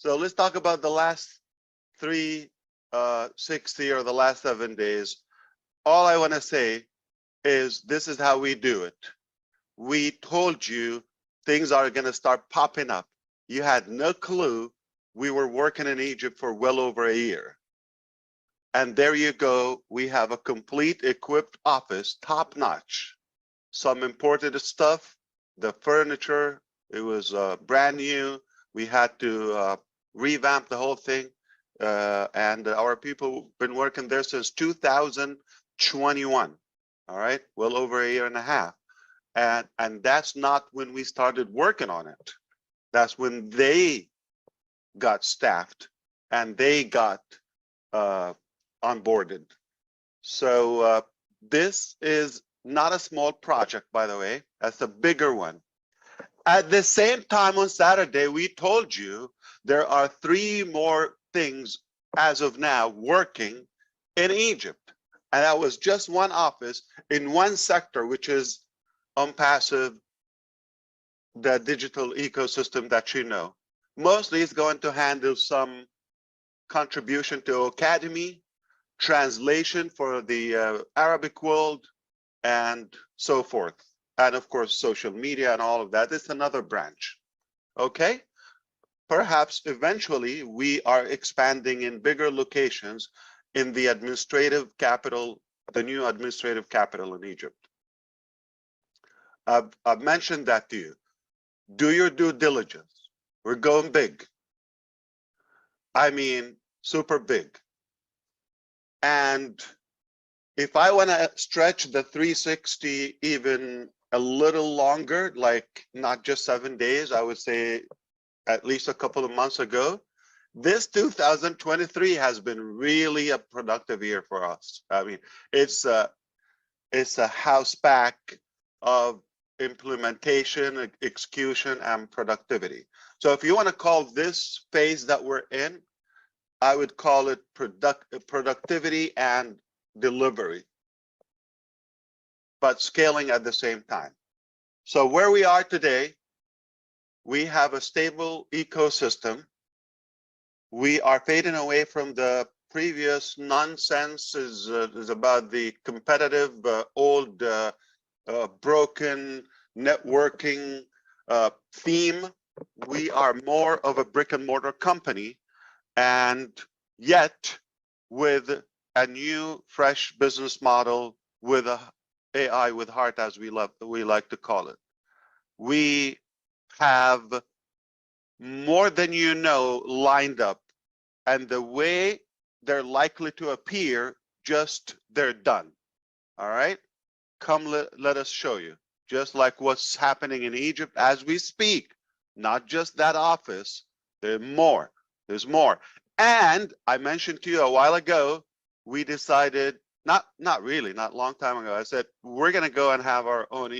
So let's talk about the last 360 or the last 7 days. All I want to say is this is how we do it. We told you things are going to start popping up. You had no clue. We were working in Egypt for well over a year. And there you go. We have a complete equipped office, top notch. Some imported stuff, the furniture, it was brand new. We had to revamp the whole thing. And our people been working there since 2021. All right, well over a year and a half. And that's not when we started working on it. That's when they got staffed and they got onboarded. So this is not a small project, by the way. That's a bigger one. At the same time on Saturday, we told you there are 3 more things as of now working in Egypt. And that was just one office in one sector, which is ONPASSIVE, the digital ecosystem that you know. Mostly it's going to handle some contribution to Academy, translation for the Arabic world, and so forth. And of course, social media and all of that is another branch. Okay? Perhaps eventually we are expanding in bigger locations in the administrative capital, the new administrative capital in Egypt. I've mentioned that to you. Do your due diligence. We're going big. I mean, super big. And if I want to stretch the 360 even a little longer, like not just 7 days, I would say at least a couple of months ago, this 2023 has been really a productive year for us. I mean, it's a house pack of implementation, execution, and productivity. So if you want to call this phase that we're in, I would call it productivity and delivery, but scaling at the same time. So where we are today, we have a stable ecosystem. We are fading away from the previous nonsense is about the competitive, old, broken networking theme. We are more of a brick and mortar company, and yet with a new, fresh business model with a AI with heart, as we like to call it. We have more than you know lined up, and the way they're likely to appear, just they're done. All right, come let us show you. Just like what's happening in Egypt as we speak, not just that office. There's more. There's more. And I mentioned to you a while ago, we decided, not really, not a long time ago, I said, we're going to go and have our own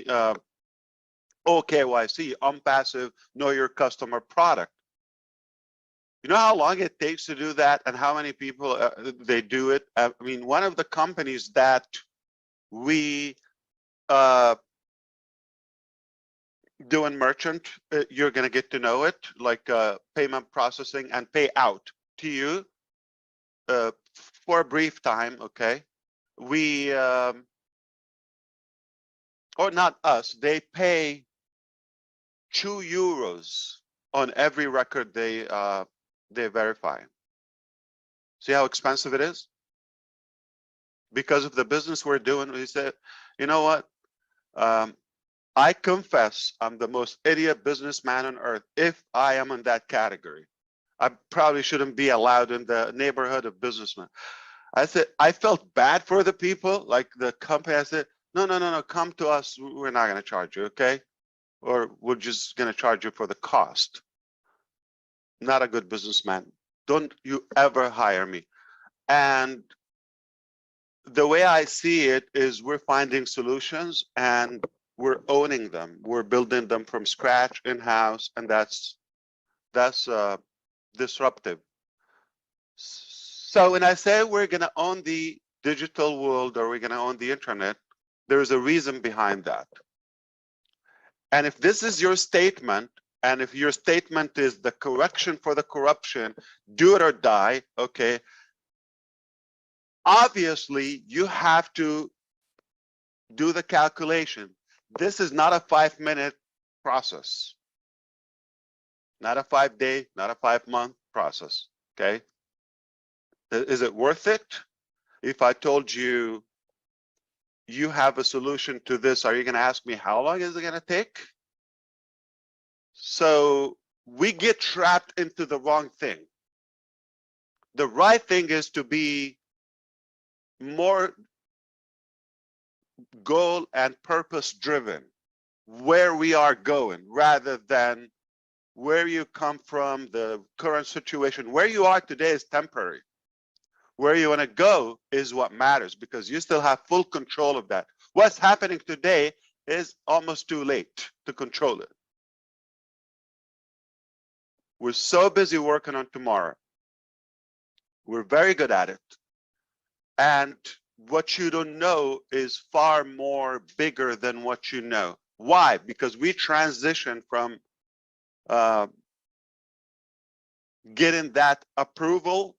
OKYC, ONPASSIVE, Know Your Customer product. You know how long it takes to do that and how many people they do it? I mean, one of the companies that we doing merchant, you're going to get to know it, like payment processing and pay out to you for a brief time, okay? We, or not us, they pay €2 on every record they verify. See how expensive it is? Because of the business we're doing, we said, you know what? I confess I'm the most idiot businessman on earth if I am in that category. I probably shouldn't be allowed in the neighborhood of businessmen. I said, I felt bad for the people, like the company. I said, no, come to us. We're not going to charge you, okay? Or we're just going to charge you for the cost. Not a good businessman. Don't you ever hire me. And the way I see it is we're finding solutions and we're owning them. We're building them from scratch in-house, and that's disruptive. So when I say we're going to own the digital world or we're going to own the internet, there's a reason behind that. And if this is your statement And if your statement is the correction for the corruption, do it or die, okay, obviously you have to do the calculation. This is not a 5-minute process, not a 5-day, not a 5-month process, okay? Is it worth it? If I told you you have a solution to this, are you going to ask me how long is it going to take? So we get trapped into the wrong thing. The right thing is to be more goal and purpose driven, where we are going, rather than where you come from, the current situation. Where you are today is temporary. Where you want to go is what matters, because you still have full control of that. What's happening today is almost too late to control it. We're so busy working on tomorrow. We're very good at it. And what you don't know is far more bigger than what you know. Why? Because we transition from getting that approval,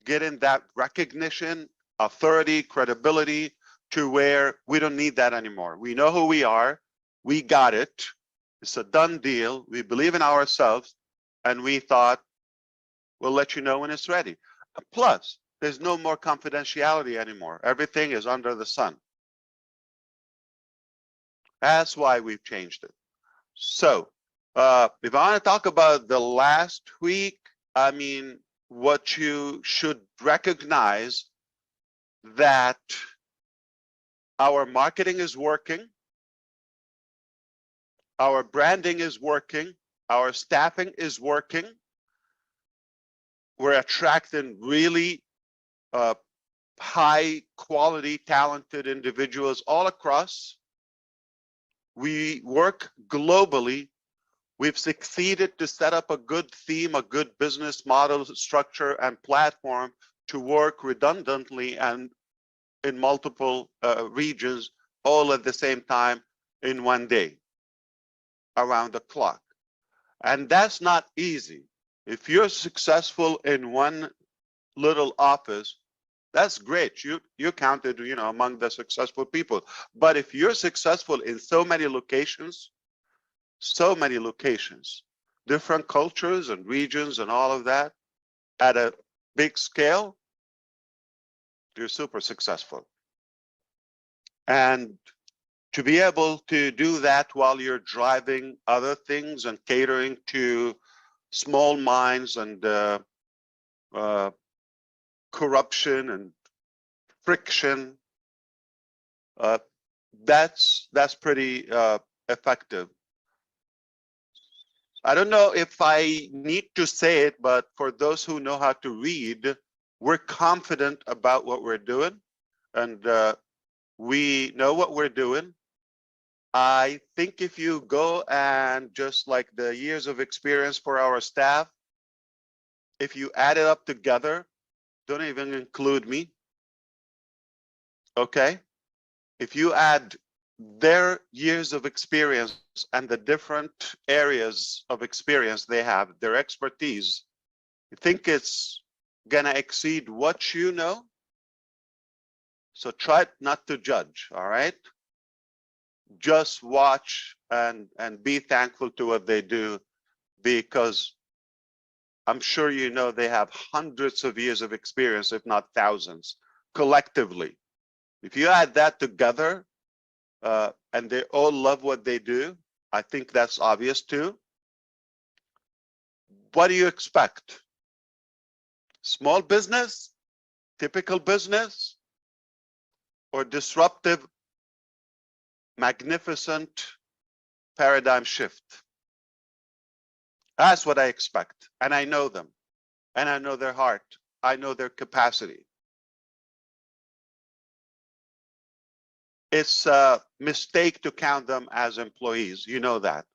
getting that recognition, authority, credibility, to where we don't need that anymore. We know who we are. We got it. It's a done deal. We believe in ourselves. And we thought, we'll let you know when it's ready. Plus, there's no more confidentiality anymore. Everything is under the sun. That's why we've changed it. So, if I want to talk about the last week, I mean, what you should recognize that our marketing is working, our branding is working, our staffing is working. We're attracting really high quality, talented individuals all across. We work globally. We've succeeded to set up a good theme, a good business model, structure, and platform to work redundantly and in multiple regions, all at the same time in one day, around the clock. And that's not easy. If you're successful in one little office, that's great. You counted, among the successful people. But if you're successful in so many locations, different cultures and regions and all of that, at a big scale, you're super successful. And to be able to do that while you're driving other things and catering to small minds and corruption and friction, that's pretty effective. I don't know if I need to say it, but for those who know how to read, we're confident about what we're doing, and we know what we're doing. I think if you go and just like the years of experience for our staff, if you add it up together, don't even include me, okay? If you add their years of experience and the different areas of experience they have, their expertise, you think it's gonna exceed what you know? So try not to judge, all right? Just watch and be thankful to what they do, because I'm sure you know they have hundreds of years of experience, if not thousands, collectively. If you add that together, and they all love what they do, I think that's obvious too. What do you expect? Small business, typical business, or disruptive, magnificent paradigm shift? That's what I expect. And I know them. And I know their heart. I know their capacity. It's a mistake to count them as employees. You know that.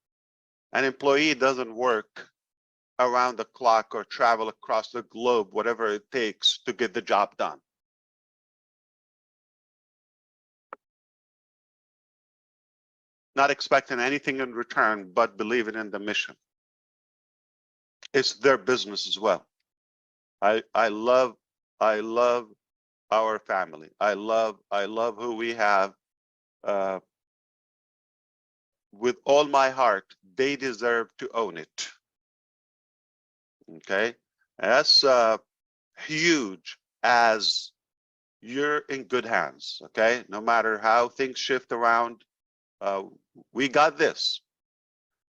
An employee doesn't work around the clock or travel across the globe, whatever it takes to get the job done. not expecting anything in return, but believing in the mission. It's their business as well. I love our family. I love who we have. With all my heart, they deserve to own it. Okay, that's huge, as you're in good hands. Okay, no matter how things shift around, we got this.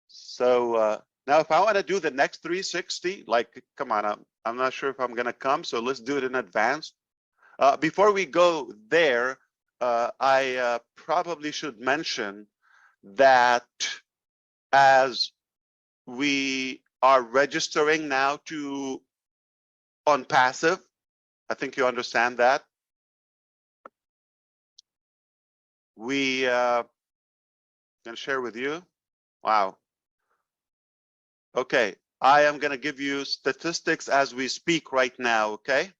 So now, if I want to do the next 360, like, come on, I'm not sure if I'm gonna come, so let's do it in advance. Before we go there, I probably should mention that as we are registering now to ONPASSIVE, I think you understand that. We can share with you. Wow. Okay, I am going to give you statistics as we speak right now. Okay,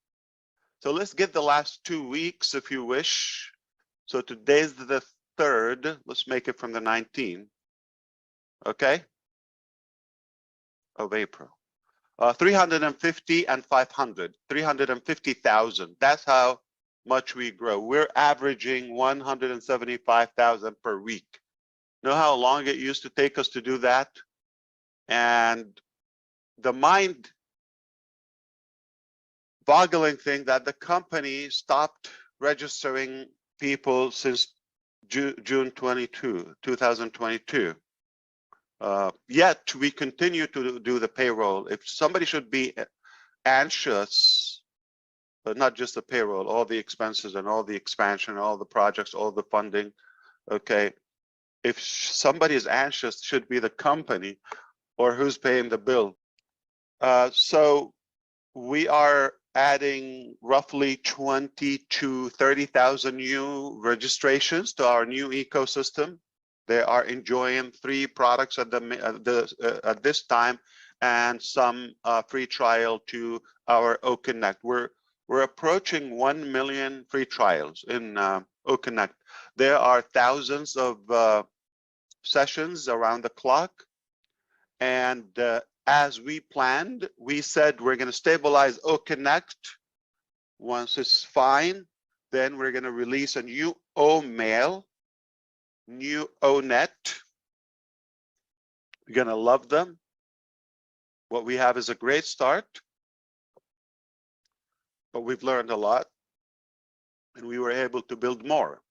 so let's get the last 2 weeks if you wish. So today's the 3rd. Let's make it from the 19th. Okay, of April. 350 and 500, 350,000. That's how much we grow. We're averaging 175,000 per week. Know how long it used to take us to do that? And the mind-boggling thing that the company stopped registering people since June 2022. Yet we continue to do the payroll. If somebody should be anxious, but not just the payroll, all the expenses and all the expansion, all the projects, all the funding, okay, if somebody is anxious, it should be the company or who's paying the bill. So we are adding roughly 20 to 30,000 new registrations to our new ecosystem. They are enjoying 3 products at this time, and some free trial to our OConnect. We're approaching 1 million free trials in OConnect. There are thousands of sessions around the clock, and as we planned, we said we're going to stabilize OConnect. Once it's fine, then we're going to release a new Omail, new Onet. You're going to love them. What we have is a great start, but we've learned a lot, and we were able to build more.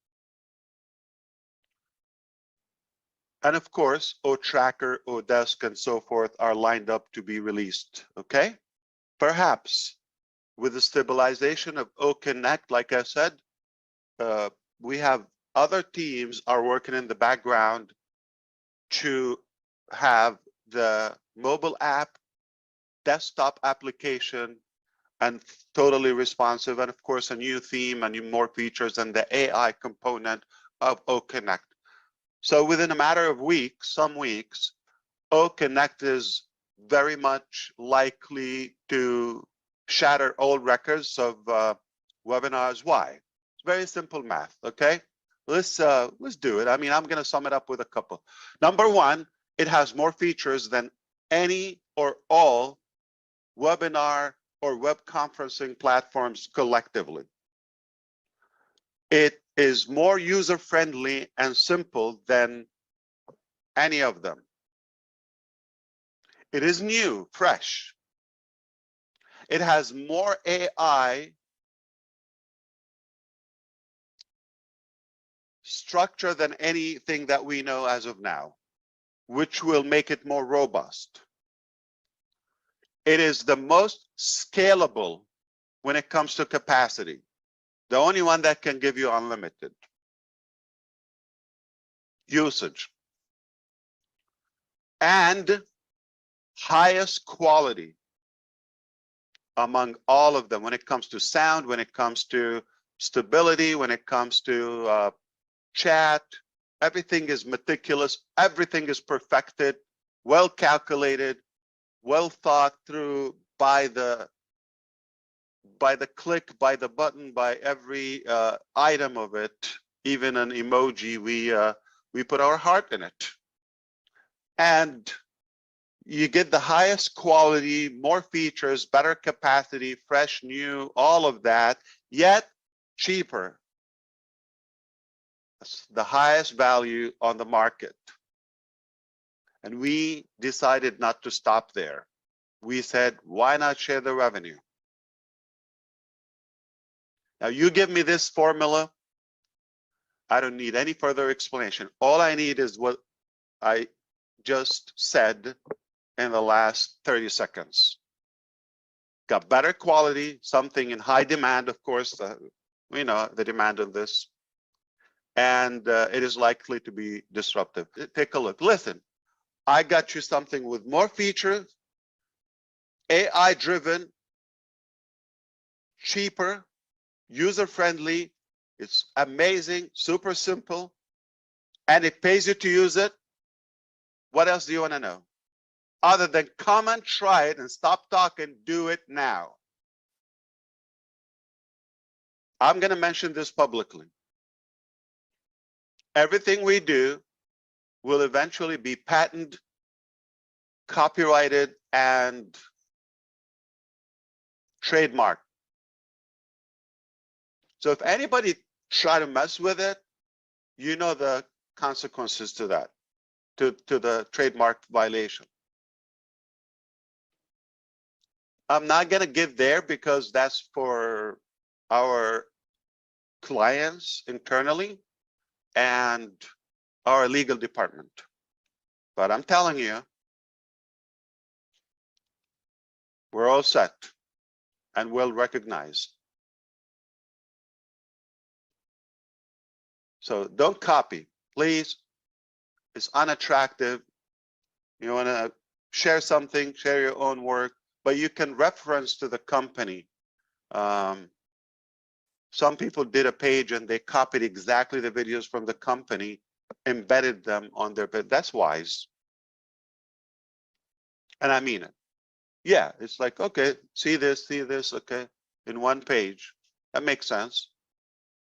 And of course, OTracker, Odesk, and so forth are lined up to be released. Okay, perhaps with the stabilization of OConnect, like I said, we have other teams are working in the background to have the mobile app, desktop application, and totally responsive, and of course a new theme and more features, and the AI component of OConnect. So within a matter of weeks, some weeks, OConnect is very much likely to shatter all records of webinars. Why? It's very simple math. Okay, let's do it. I mean, I'm going to sum it up with a couple. Number one, it has more features than any or all webinar or web conferencing platforms collectively. It is more user-friendly and simple than any of them. It is new, fresh. It has more AI structure than anything that we know as of now, which will make it more robust. It is the most scalable when it comes to capacity. The only one that can give you unlimited usage. And highest quality among all of them when it comes to sound, when it comes to stability, when it comes to chat. Everything is meticulous, everything is perfected, well calculated, well thought through by the click, by the button, by every item of it. Even an emoji, we We put our heart in it. And you get the highest quality, more features, better capacity, fresh, new, all of that, yet cheaper. That's the highest value on the market. And we decided not to stop there. We said, why not share the revenue? Now you give me this formula, I don't need any further explanation. All I need is what I just said in the last 30 seconds. Got better quality, something in high demand, of course, we know the demand of this, and it is likely to be disruptive. Take a look, listen, I got you something with more features, AI driven, cheaper, user-friendly, it's amazing, super simple, and it pays you to use it. What else do you want to know? Other than come and try it and stop talking, do it now. I'm going to mention this publicly. Everything we do will eventually be patented, copyrighted, and trademarked. So if anybody try to mess with it, you know the consequences to that, to the trademark violation. I'm not going to get there because that's for our clients internally and our legal department. But I'm telling you, we're all set and well recognized. So don't copy, please. It's unattractive. You want to share something, share your own work, but you can reference to the company. Some people did a page and they copied exactly the videos from the company, embedded them on their page. That's wise. And I mean it. Yeah, it's like, okay, see this, okay, in one page. That makes sense.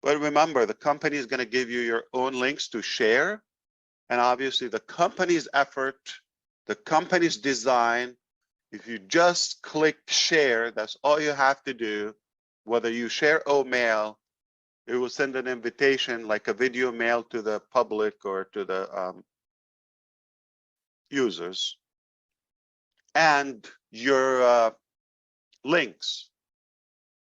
But remember, the company is going to give you your own links to share. And obviously the company's effort, the company's design, if you just click share, that's all you have to do. Whether you share Omail, it will send an invitation like a video mail to the public or to the users. And your links,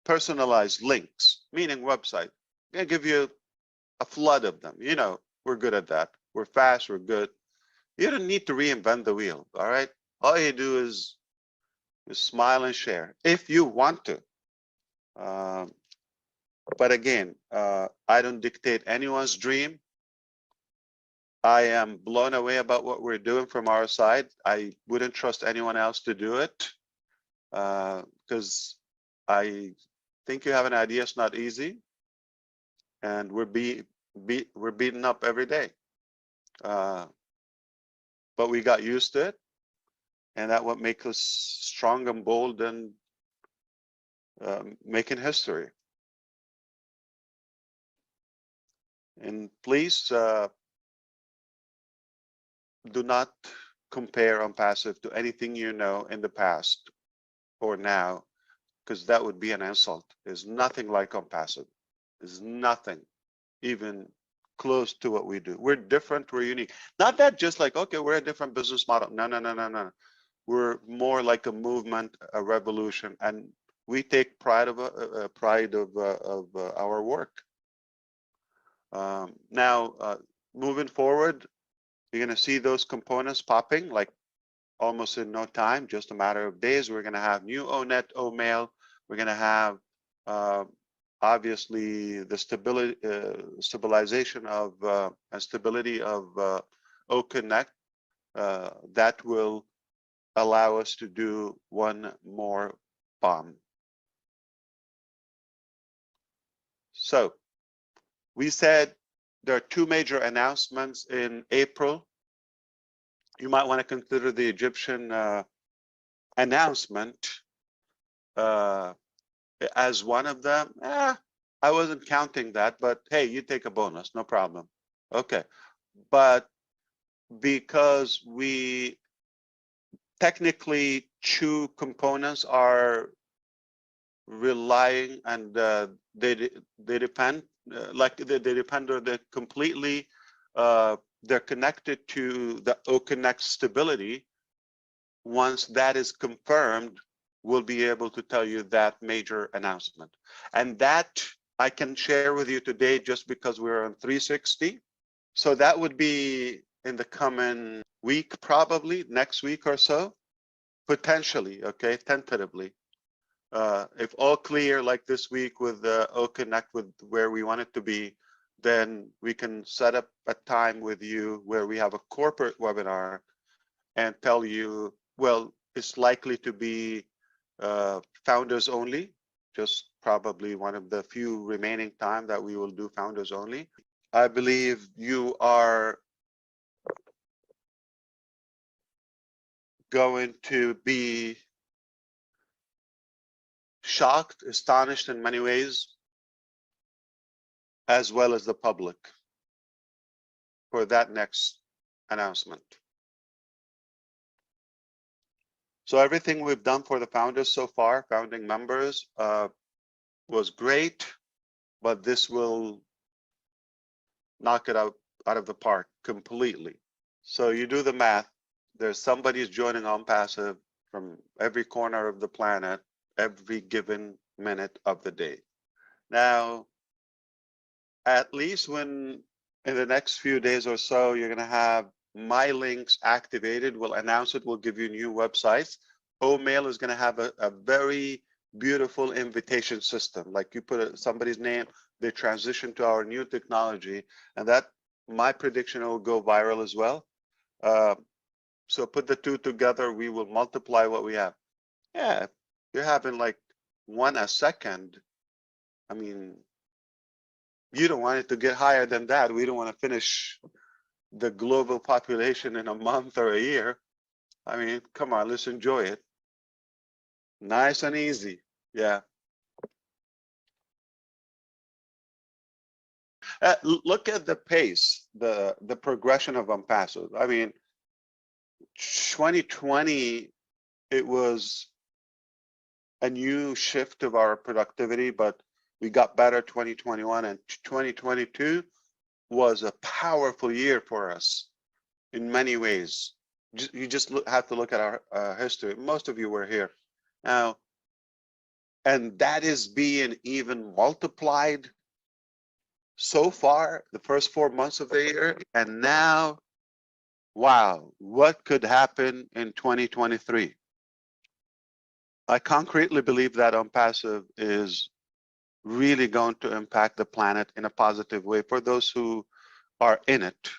personalized links, meaning website, gonna give you a flood of them. You know, we're good at that. We're fast, we're good. You don't need to reinvent the wheel, all right? All you do is smile and share if you want to. But again, I don't dictate anyone's dream. I am blown away about what we're doing from our side. I wouldn't trust anyone else to do it because I think you have an idea. It's not easy, and we're beaten up every day. But we got used to it, and that what makes us strong and bold and making history. And please do not compare ONPASSIVE to anything you know in the past or now, because that would be an insult. There's nothing like ONPASSIVE. There's nothing even close to what we do. We're different, we're unique. Not that just like, okay, we're a different business model. No. We're more like a movement, a revolution, and we take pride of our work. Now, moving forward, you're going to see those components popping like almost in no time, just a matter of days. We're going to have new Onet Omail. We're going to have obviously the stabilization of and stability of OConnect that will allow us to do one more bomb. So we said there are two major announcements in April. You might want to consider the Egyptian announcement as one of them. I wasn't counting that, but hey, you take a bonus, no problem. Okay, but because we technically two components are relying and they depend they depend or they're completely they're connected to the OConnect stability. Once that is confirmed, we'll be able to tell you that major announcement, and that I can share with you today just because we're on 360. So that would be in the coming week, probably next week or so, potentially, okay, tentatively. If all clear like this week with the OConnect with where we want it to be, then we can set up a time with you where we have a corporate webinar and tell you, well, it's likely to be founders only, just probably one of the few remaining time that we will do founders only. I believe you are going to be shocked, astonished in many ways, as well as the public, for that next announcement. So everything we've done for the founders so far, founding members, was great, but this will knock it out of the park completely. So you do the math. There's somebody's joining ONPASSIVE from every corner of the planet, every given minute of the day. Now, at least when in the next few days or so, you're going to have my links activated. We'll announce it. We'll give you new websites. Omail is going to have a very beautiful invitation system. Like you put somebody's name, they transition to our new technology, and that, my prediction, will go viral as well. So put the two together, we will multiply what we have. Yeah, you're having like 1 a second. I mean, you don't want it to get higher than that. We don't want to finish the global population in a month or a year. I mean, come on, let's enjoy it. Nice and easy. Yeah. Look at the pace, the progression of ONPASSIVE. I mean, 2020, it was a new shift of our productivity, but we got better 2021, and 2022 was a powerful year for us in many ways. You just have to look at our history. Most of you were here now, and that is being even multiplied so far the first 4 months of the year, and now, wow, what could happen in 2023? I concretely believe that ONPASSIVE is really going to impact the planet in a positive way for those who are in it.